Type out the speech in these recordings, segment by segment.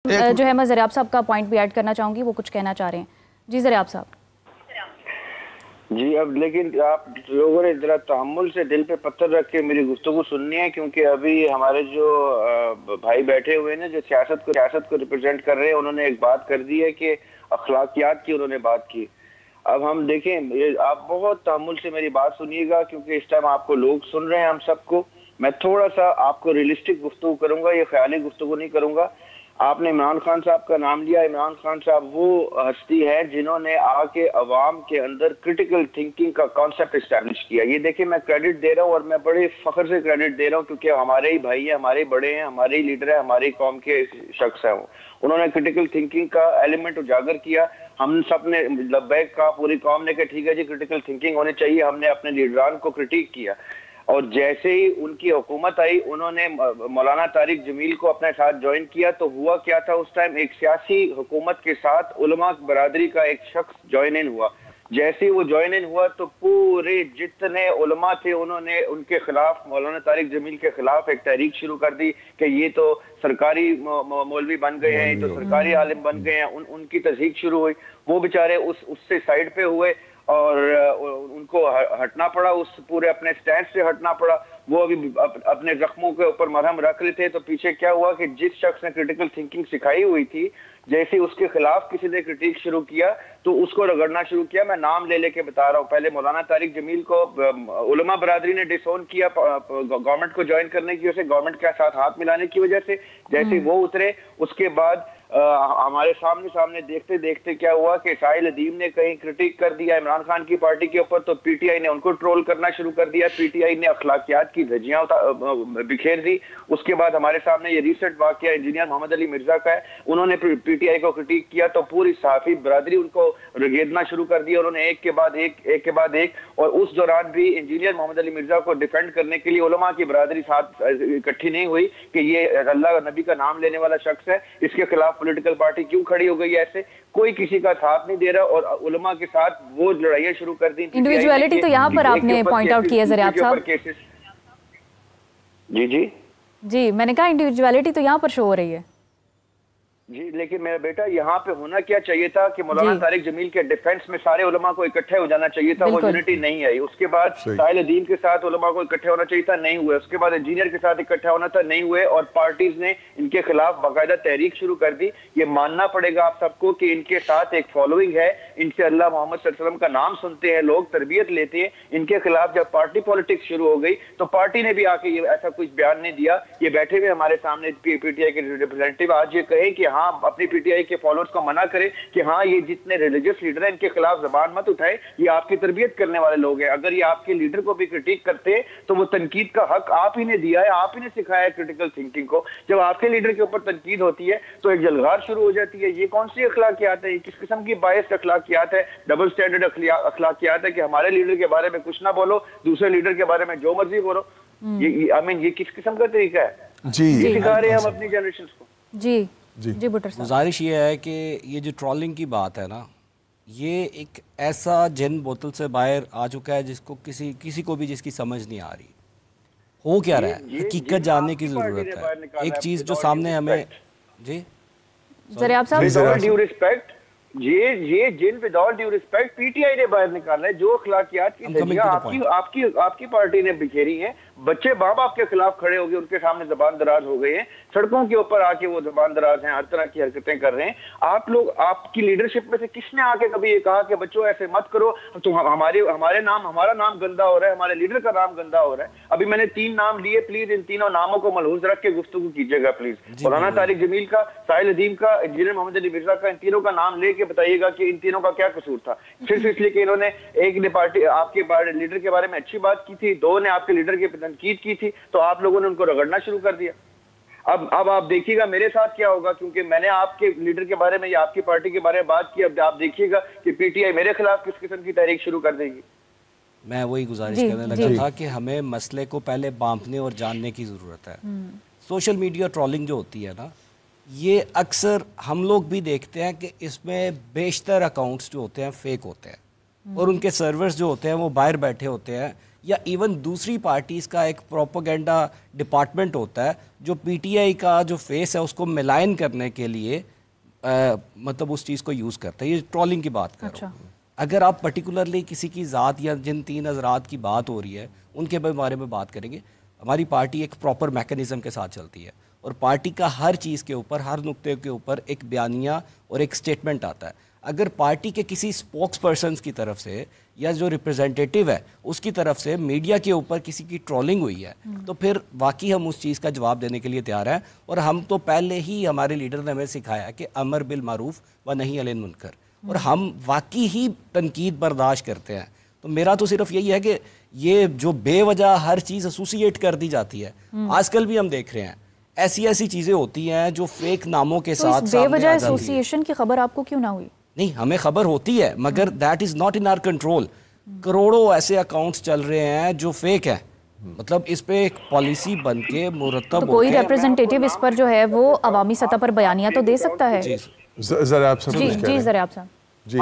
जो है मैं ज़रियाब साहब का पॉइंट भी ऐड करना चाहूँगी, वो कुछ कहना चाह रहे हैं। जी ज़रियाब साहब। जी, अब लेकिन आप लोगों ने जरा तहम्मुल से दिल पे पत्थर रख के मेरी गुफ्तगू सुननी है, क्योंकि अभी हमारे जो भाई बैठे हुए हैं जो सियासत को रिप्रेजेंट कर रहे हैं, उन्होंने एक बात कर दी है कि अखलाकियात की उन्होंने बात की। अब हम देखें, आप बहुत तहम्मुल से मेरी बात सुनिएगा, क्योंकि इस टाइम आपको लोग सुन रहे हैं, हम सबको। मैं थोड़ा सा आपको रियलिस्टिक गुफ्तगू करूंगा, ये ख्याली गुफ्तगू नहीं करूंगा। आपने इमरान खान साहब का नाम लिया। इमरान खान साहब वो हस्ती है जिन्होंने आके अवाम के अंदर क्रिटिकल थिंकिंग का कॉन्सेप्ट इस्टेब्लिश किया। ये देखिए, मैं क्रेडिट दे रहा हूँ और मैं बड़े फख्र से क्रेडिट दे रहा हूँ, क्योंकि हमारे ही भाई हैं, हमारे बड़े हैं, हमारे ही लीडर है, हमारी कौम के शख्स हैं। उन्होंने क्रिटिकल थिंकिंग का एलिमेंट उजागर किया। हम सब ने लब्बैक कहा, पूरी कौम ने कहा ठीक है जी, क्रिटिकल थिंकिंग होनी चाहिए। हमने अपने लीडरान को क्रिटिक किया, और जैसे ही उनकी हुकूमत आई, उन्होंने मौलाना तारिक जमील को अपने साथ ज्वाइन किया। तो हुआ क्या था उस टाइम, एक सियासी हुकूमत के साथ उलमा बरादरी का एक शख्स ज्वाइन इन हुआ। जैसे ही वो ज्वाइन इन हुआ तो पूरे जितने उलमा थे उन्होंने उनके खिलाफ, मौलाना तारिक जमील के खिलाफ एक तहरीक शुरू कर दी कि ये तो सरकारी मौलवी बन गए हैं, ये तो सरकारी आलिम बन गए हैं। उनकी तहरीक शुरू हुई। वो बेचारे उससे साइड पे हुए और उनको हटना पड़ा, उस पूरे अपने स्टैंड से हटना पड़ा। वो अभी अपने जख्मों के ऊपर मरहम रख रहे थे। तो पीछे क्या हुआ कि जिस शख्स ने क्रिटिकल थिंकिंग सिखाई हुई थी, जैसे उसके खिलाफ किसी ने क्रिटिक शुरू किया तो उसको रगड़ना शुरू किया। मैं नाम ले लेके बता रहा हूँ। पहले मौलाना तारिक जमील को उलमा बरादरी ने डिसोन किया गवर्नमेंट को ज्वाइन करने की वजह से, गवर्नमेंट के साथ हाथ मिलाने की वजह से। जैसे वो उतरे, उसके बाद हमारे सामने देखते देखते क्या हुआ कि साहिल अदीम ने कहीं क्रिटिक कर दिया इमरान खान की पार्टी के ऊपर, तो पीटीआई ने उनको ट्रोल करना शुरू कर दिया। पीटीआई ने अखलाकियात की धज्जियां बिखेर दी। उसके बाद हमारे सामने ये रिसेंट वाकया इंजीनियर मोहम्मद अली मिर्जा का है। उन्होंने पीटीआई को क्रिटिक किया तो पूरी सहाफी बरादरी उनको रगेदना शुरू कर दिया। उन्होंने एक के बाद एक। और उस दौरान भी इंजीनियर मोहम्मद अली मिर्जा को डिफेंड करने के लिए उलमा की बरादरी साथ इकट्ठी नहीं हुई कि ये अल्लाह नबी का नाम लेने वाला शख्स है, इसके खिलाफ पॉलिटिकल पार्टी क्यों खड़ी हो गई है। ऐसे कोई किसी का साथ नहीं दे रहा और उलमा के साथ वो लड़ाइयां शुरू कर दी। इंडिविजुअलिटी तो यहाँ पर आपने पॉइंट आउट किया ज़रियाब साहब। जी, मैंने कहा इंडिविजुअलिटी तो यहाँ पर शो हो रही है। जी, लेकिन मेरा बेटा यहाँ पे होना क्या चाहिए था कि मौलाना तारिक जमील के डिफेंस में सारे उलमा को इकट्ठे हो जाना चाहिए था। वो यूनिटी नहीं आई। उसके बाद साहिल अदीम के साथ उलमा को इकट्ठे होना चाहिए था, नहीं हुए। उसके बाद इंजीनियर के साथ इकट्ठा होना था, नहीं हुए। और पार्टीज ने इनके खिलाफ बाकायदा तहरीक शुरू कर दी। ये मानना पड़ेगा आप सबको कि इनके साथ एक फॉलोइंग है। इनसे अल्लाह मोहम्मद सल्लल्लाहु अलैहि वसल्लम का नाम सुनते हैं लोग, तरबियत लेते हैं। इनके खिलाफ जब पार्टी पॉलिटिक्स शुरू हो गई तो पार्टी ने भी आके ये ऐसा कुछ बयान नहीं दिया। ये बैठे हुए हमारे सामने पीटीआई के रिप्रेजेंटेटिव आज ये कहे कि हाँ, अपनी पीटीआई के फॉलोअर्स को मना करे कि हाँ, ये जितने रिलीजियस लीडर हैं इनके खिलाफ जबान मत उठाए, ये आपकी तरबियत करने वाले लोग हैं। अगर ये आपके लीडर को भी क्रिटिक करते हैं तो वो तनकीद का हक आप ही ने दिया है, आप ही ने सिखाया है क्रिटिकल थिंकिंग को। जब आपके लीडर के ऊपर तनकीद होती है तो एक जलगार शुरू हो जाती है। ये कौन सी अखलाकियात है? किस किस्म की बायस्ड अखलाकियात है? डबल स्टैंडर्ड अखलाकियात है कि हमारे लीडर के बारे में कुछ ना बोलो, दूसरे लीडर के बारे में जो मर्जी बोलो। ये किस किस्म का तरीका है? ये सिखा रहे हैं हम अपनी जनरेशन को। जी बुटर साहब, गुजारिश ये है कि ये जो ट्रोलिंग की बात है ना, ये एक ऐसा जिन बोतल से बाहर आ चुका है जिसको किसी को भी जिसकी समझ नहीं आ रही हो क्या रहा है। हकीकत जानने की जरूरत है। एक चीज जो सामने हमें जी ज़रियाब साहब, विदाउट ड्यू रिस्पेक्ट, ये जिन विदाउट ड्यू रिस्पेक्ट पीटीआई ने बाहर निकाला है। जो अखलाकियात की धज्जियां आपकी पार्टी ने बिखेरी हैं। बच्चे माँ बाप के खिलाफ खड़े हो गए, उनके सामने जबान दराज हो गए हैं, सड़कों के ऊपर आके वो जबान दराज हैं, हर तरह की हरकतें कर रहे हैं। आप लोग, आपकी लीडरशिप में से किसने आके कभी ये कहा कि बच्चों ऐसे मत करो, तो हमारा नाम गंदा हो रहा है, हमारे लीडर का नाम गंदा हो रहा है। अभी मैंने 3 नाम लिए, प्लीज इन तीनों नामों को मलहूज रख के गुफ्तगू कीजिएगा प्लीज। मौलाना तारिक जमील का, साहिल अदीम का, इंजीनियर मोहम्मद अली मिर्जा का, इन तीनों का नाम लेके बताइएगा कि इन तीनों का क्या कसूर था। सिर्फ इसलिए कि इन्होंने एक ने पार्टी आपके लीडर के बारे में अच्छी बात की थी, 2 ने आपके लीडर की तनकीद की थी, तो आप लोगों ने उनको रगड़ना शुरू कर दिया। अब आप देखिएगा मेरे साथ क्या होगा, क्योंकि मैंने आपके लीडर के बारे में या आपकी पार्टी के बारे में बात की। अब आप देखिएगा कि पीटीआई मेरे खिलाफ किस किस्म की तहरीक शुरू कर देगी। मैं वही गुजारिश करने लगा था कि हमें मसले को पहले बांपने और जानने की ज़रूरत है। सोशल मीडिया ट्रोलिंग जो होती है ना, ये अक्सर हम लोग भी देखते हैं कि इसमें बेशतर अकाउंट्स जो होते हैं फेक होते हैं और उनके सर्वर्स जो होते हैं वो बाहर बैठे होते हैं या इवन दूसरी पार्टीज़ का एक प्रोपेगेंडा डिपार्टमेंट होता है जो पीटीआई का जो फेस है उसको मिलायन करने के लिए मतलब उस चीज़ को यूज़ करता है। ये ट्रोलिंग की बात कर रहा हूँ। अगर आप पर्टिकुलरली किसी की ज़ात या जिन 3 हज़रात की बात हो रही है उनके बारे में बात करेंगे, हमारी पार्टी एक प्रॉपर मैकेनिज़्म के साथ चलती है और पार्टी का हर चीज़ के ऊपर, हर नुक्ते के ऊपर एक बयानिया और एक स्टेटमेंट आता है। अगर पार्टी के किसी स्पोक्स पर्सन की तरफ से या जो रिप्रेजेंटेटिव है उसकी तरफ से मीडिया के ऊपर किसी की ट्रोलिंग हुई है तो फिर वाकई हम उस चीज़ का जवाब देने के लिए तैयार हैं। और हम तो पहले ही हमारे लीडर ने हमें सिखाया कि अमर बिल मारूफ व नहीं अनिल मुनकर, और हम वाकई ही तनकीद बर्दाश्त करते हैं। तो मेरा तो सिर्फ यही है कि ये जो बेवजह हर चीज़ एसोसिएट कर दी जाती है, आजकल भी हम देख रहे हैं ऐसी ऐसी चीज़ें होती हैं जो फेक नामों के साथ बेवजह एसोसिएशन की खबर आपको क्यों ना हुई? नहीं, हमें खबर होती है मगर that is not in our control. करोड़ों ऐसे अकाउंट्स चल रहे हैं जो फेक है, मतलब इस पे एक पॉलिसी बन के मुरतब तो कोई रिप्रेजेंटेटिव इस पर जो है वो अवामी सतह पर बयानिया तो दे सकता है। जरा आप जरा आप जी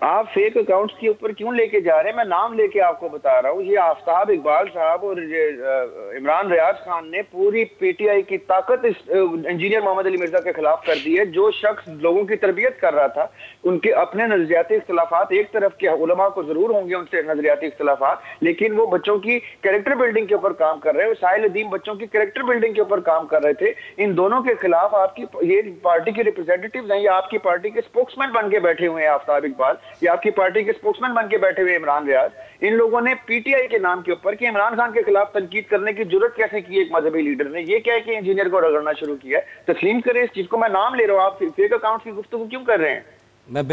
आप फेक अकाउंट्स के ऊपर क्यों लेके जा रहे हैं? मैं नाम लेके आपको बता रहा हूँ। ये आफ्ताब इकबाल साहब और इमरान रियाज खान ने पूरी पीटीआई की ताकत इस इंजीनियर मोहम्मद अली मिर्जा के खिलाफ कर दी है। जो शख्स लोगों की तरबियत कर रहा था, उनके अपने नजरियाती इख्तलाफात एक तरफ के उलमा को जरूर होंगे उनसे नजरियाती इख्तलाफात, लेकिन वो बच्चों की कैरेक्टर बिल्डिंग के ऊपर काम कर रहे हैं। साहिल अदीम बच्चों की कैरेक्टर बिल्डिंग के ऊपर काम कर रहे थे। इन दोनों के खिलाफ आपकी ये पार्टी के रिप्रेजेंटेटिव हैं या आपकी पार्टी के स्पोक्समैन बन के बैठे हुए हैं आफ्ताब इकबाल, या आपकी पार्टी के स्पोक्समैन बन के बैठे हुए इमरान रियाज। इन लोगों ने पीटीआई के नाम के ऊपर कि इमरान खान के खिलाफ तनकीद करने की जरूरत कैसे की एक मजहबी लीडर ने? ये क्या है कि इंजीनियर को रगड़ना शुरू किया है। तस्लीम करें इस चीज को। मैं नाम ले रहा हूँ, आप फेक अकाउंट की गुफ्तगू क्यों कर रहे हैं? मैं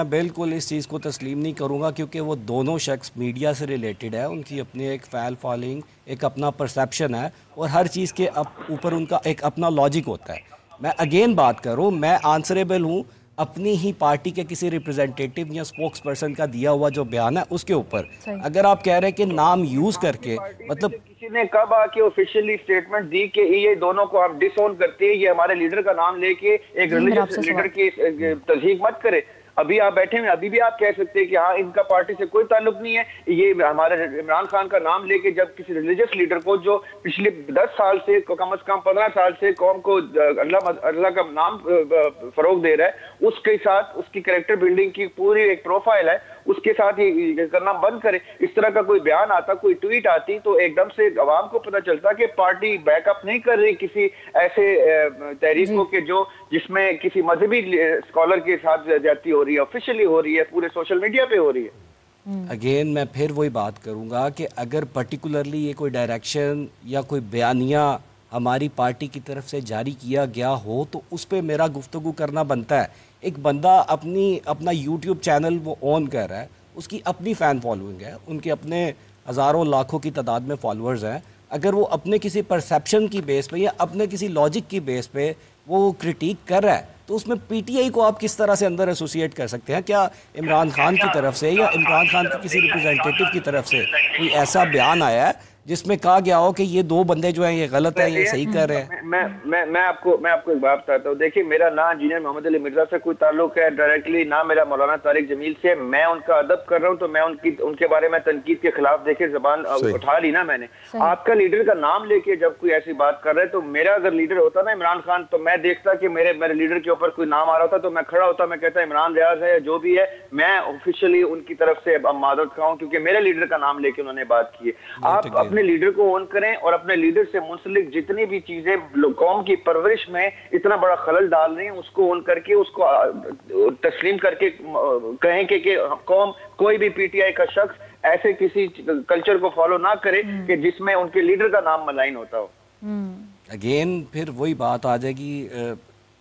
बिल्कुल इस चीज़ को तस्लीम नहीं करूँगा क्योंकि वो दोनों शख्स मीडिया से रिलेटेड है। उनकी अपनी एक फैल फॉलोइंग, एक अपना परसेप्शन है और हर चीज़ के ऊपर उनका एक अपना लॉजिक होता है। मैं अगेन बात करूँ, मैं आंसरेबल हूँ अपनी ही पार्टी के किसी रिप्रेजेंटेटिव या स्पोक्स पर्सन का दिया हुआ जो बयान है उसके ऊपर। अगर आप कह रहे हैं कि नाम यूज करके, मतलब किसी ने कब आके ऑफिशियली स्टेटमेंट दी कि ये दोनों को आप डिसओन करते हैं, ये हमारे लीडर का नाम लेके एक रिलीजियस लीडर की तस्दीक मत करे? अभी आप बैठे हुए, अभी भी आप कह सकते हैं कि हाँ इनका पार्टी से कोई ताल्लुक नहीं है। ये हमारे इमरान खान का नाम लेके जब किसी रिलीजियस लीडर को जो पिछले 10 साल से कम से कम 15 साल से कौम को अल्लाह का नाम फरोग दे रहा है, उसके साथ उसकी कैरेक्टर बिल्डिंग की पूरी एक प्रोफाइल है, उसके साथ ये करना बंद करे। इस तरह का कोई बयान आता, कोई ट्वीट आती तो एकदम से अवाम को पता चलता कि पार्टी बैकअप नहीं कर रही किसी ऐसे तहरीक को कि जो जिसमें किसी मजहबी स्कॉलर के साथ ज्यादती हो रही है, ऑफिशियली हो रही है, पूरे सोशल मीडिया पे हो रही है। अगेन मैं फिर वही बात करूंगा कि अगर पर्टिकुलरली ये कोई डायरेक्शन या कोई बयानिया हमारी पार्टी की तरफ से जारी किया गया हो तो उस पर मेरा गुफ्तगू करना बनता है। एक बंदा अपना यूट्यूब चैनल वो ऑन कर रहा है, उसकी अपनी फ़ैन फॉलोइंग है, उनके अपने हज़ारों लाखों की तादाद में फॉलोअर्स हैं। अगर वो अपने किसी परसेप्शन की बेस पे या अपने किसी लॉजिक की बेस पे वो क्रिटिक कर रहा है तो उसमें पीटीआई को आप किस तरह से अंदर एसोसिएट कर सकते हैं? क्या इमरान खान की तरफ से या इमरान खान के किसी रिप्रेजेंटेटिव की तरफ से कोई ऐसा बयान आया है जिसमें कहा गया हो कि ये दो बंदे जो हैं ये गलत है, ये सही कर रहे हैं? मैं आपको एक बात बताता हूँ। देखिए, मेरा ना इंजीनियर मोहम्मद अली मिर्जा से कोई ताल्लुक है डायरेक्टली, ना मेरा मौलाना तारिक जमील से। मैं उनका अदब कर रहा हूँ तो मैं उनके बारे में तनकीद के खिलाफ देखिए जबान उठा ली ना मैंने। आपका लीडर का नाम लेके जब कोई ऐसी बात कर रहे तो मेरा अगर लीडर होता ना इमरान खान, तो मैं देखता कि मेरे लीडर के ऊपर कोई नाम आ रहा होता तो मैं खड़ा होता, मैं कहता इमरान रियाज है या जो भी है, मैं ऑफिशियली उनकी तरफ से मादरत खाऊं क्योंकि मेरे लीडर का नाम लेके उन्होंने बात की है। आप अपने लीडर को ऑन करें और अपने लीडर से मुंसलिक जितनी भी चीजें कौम की परवरिश में इतना बड़ा खलल डाल रही हैं उसको ऑन करके उसको तस्लीम करके कहें कि कौम कोई भी पीटीआई का शख्स ऐसे किसी कल्चर को फॉलो ना करे कि जिसमें उनके लीडर का नाम मलाइन होता हो। अगेन फिर वही बात आ जाएगी,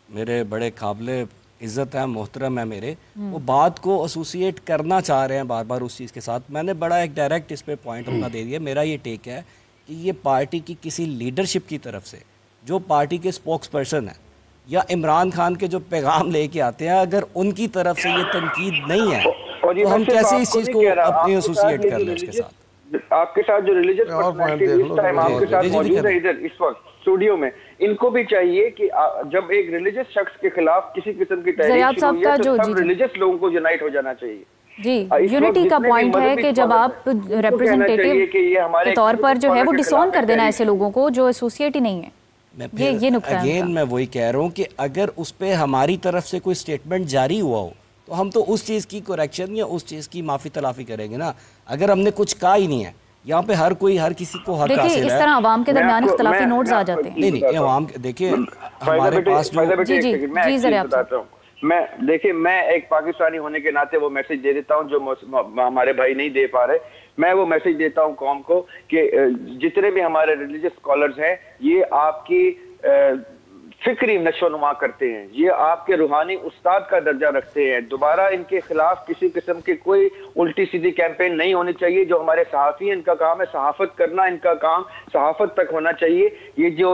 मेरे बड़े काबिल इज़्ज़त है, मोहतरम है मेरे, वो बात को एसोसिएट करना चाह रहे हैं बार बार उस चीज़ के साथ। मैंने बड़ा एक डायरेक्ट इस पे पॉइंट अपना दे दिया। मेरा ये टेक है कि ये पार्टी की किसी लीडरशिप की तरफ से जो पार्टी के स्पोक्स पर्सन है या इमरान खान के जो पैगाम लेके आते हैं, अगर उनकी तरफ से ये तनकीद नहीं है तो हम कैसे इस चीज़ को अपनी एसोसिएट कर लें उसके साथ? आपके साथ जो रिलीजियस पर्सनालिटी इस टाइम आपके साथ मौजूद है इधर इस वक्त स्टूडियो में, इनको भी चाहिए कि जब एक रिलीजियस शख्स के खिलाफ किसी किस्म की तहरीक शुरू हुई है तो सब रिलीजियस लोगों को यूनाइट हो जाना चाहिए। जी, यूनिटी का पॉइंट है कि जब आप रिप्रेजेंटेटिव के तौर पर जो है वो डिसऑन कर देना ऐसे लोगों को जो एसोसिएट ही नहीं है। ये नुकता है अगेन मैं वही कह रहा हूँ कि अगर उस पर हमारी तरफ से कोई स्टेटमेंट जारी हुआ हो तो हम तो उस चीज़ की करेक्शन या उस चीज़ की माफ़ी तलाफी करेंगे ना। अगर हमने कुछ कहा ही नहीं है, यहाँ पे हर किसी को हक हासिल है। इस तरह आवाम के दरमियान इख्तिलाफी नोट्स आ जाते हैं। नहीं आवाम देखिए हमारे पास जो जी जरा बताता हूँ मैं एक पाकिस्तानी होने के नाते वो मैसेज दे देता हूँ जो हमारे भाई नहीं दे पा रहे। मैं वो मैसेज देता हूँ कौम को कि जितने भी हमारे रिलीजियस स्कॉलर्स हैं ये आपकी फिक्री नशोनुमा करते हैं, ये आपके रूहानी उस्ताद का दर्जा रखते हैं। दोबारा इनके खिलाफ किसी किस्म की कोई उल्टी सीधी कैंपेन नहीं होनी चाहिए। जो हमारे सहाफ़ी हैं इनका काम है सहाफत करना, इनका काम सहाफत तक होना चाहिए। ये जो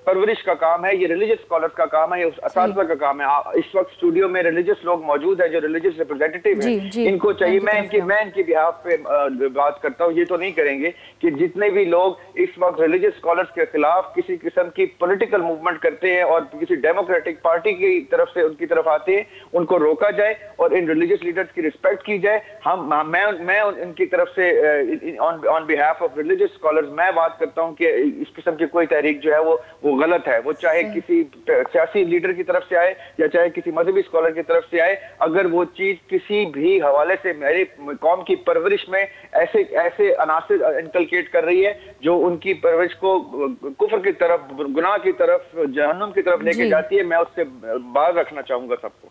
परवरिश का काम है ये रिलीजियस स्कॉलर्स का काम है, ये असातिज़ा का काम है। इस वक्त स्टूडियो में रिलीजियस लोग मौजूद है जो रिलीजियस रिप्रेजेंटेटिव है, इनको चाहिए मैं इनकी बिहाफ पे बात करता हूँ। ये तो नहीं करेंगे कि जितने भी लोग इस वक्त रिलीजियस स्कॉलर्स के खिलाफ किसी किस्म की पॉलिटिकल मूवमेंट करते हैं और किसी डेमोक्रेटिक पार्टी की तरफ से उनकी तरफ आते हैं, उनको रोका जाए और इन रिलीजियस लीडर्स की रिस्पेक्ट की जाए। मैं उनकी तरफ से on behalf of religious scholars मैं बात करता हूं कि इस किस्म की कोई तहरीक जो है वो गलत है। वो चाहे किसी सियासी लीडर की तरफ से आए या चाहे किसी मजहबी स्कॉलर की तरफ से आए, अगर वो चीज किसी भी हवाले से मेरी कौम की परवरिश में ऐसे अनासिर इनकलकेट कर रही है जो उनकी परवरिश को कुफ्र की तरफ, गुनाह की तरफ, जहन्नुम की तरफ लेके जाती है, मैं उससे बाहर रखना चाहूंगा सबको।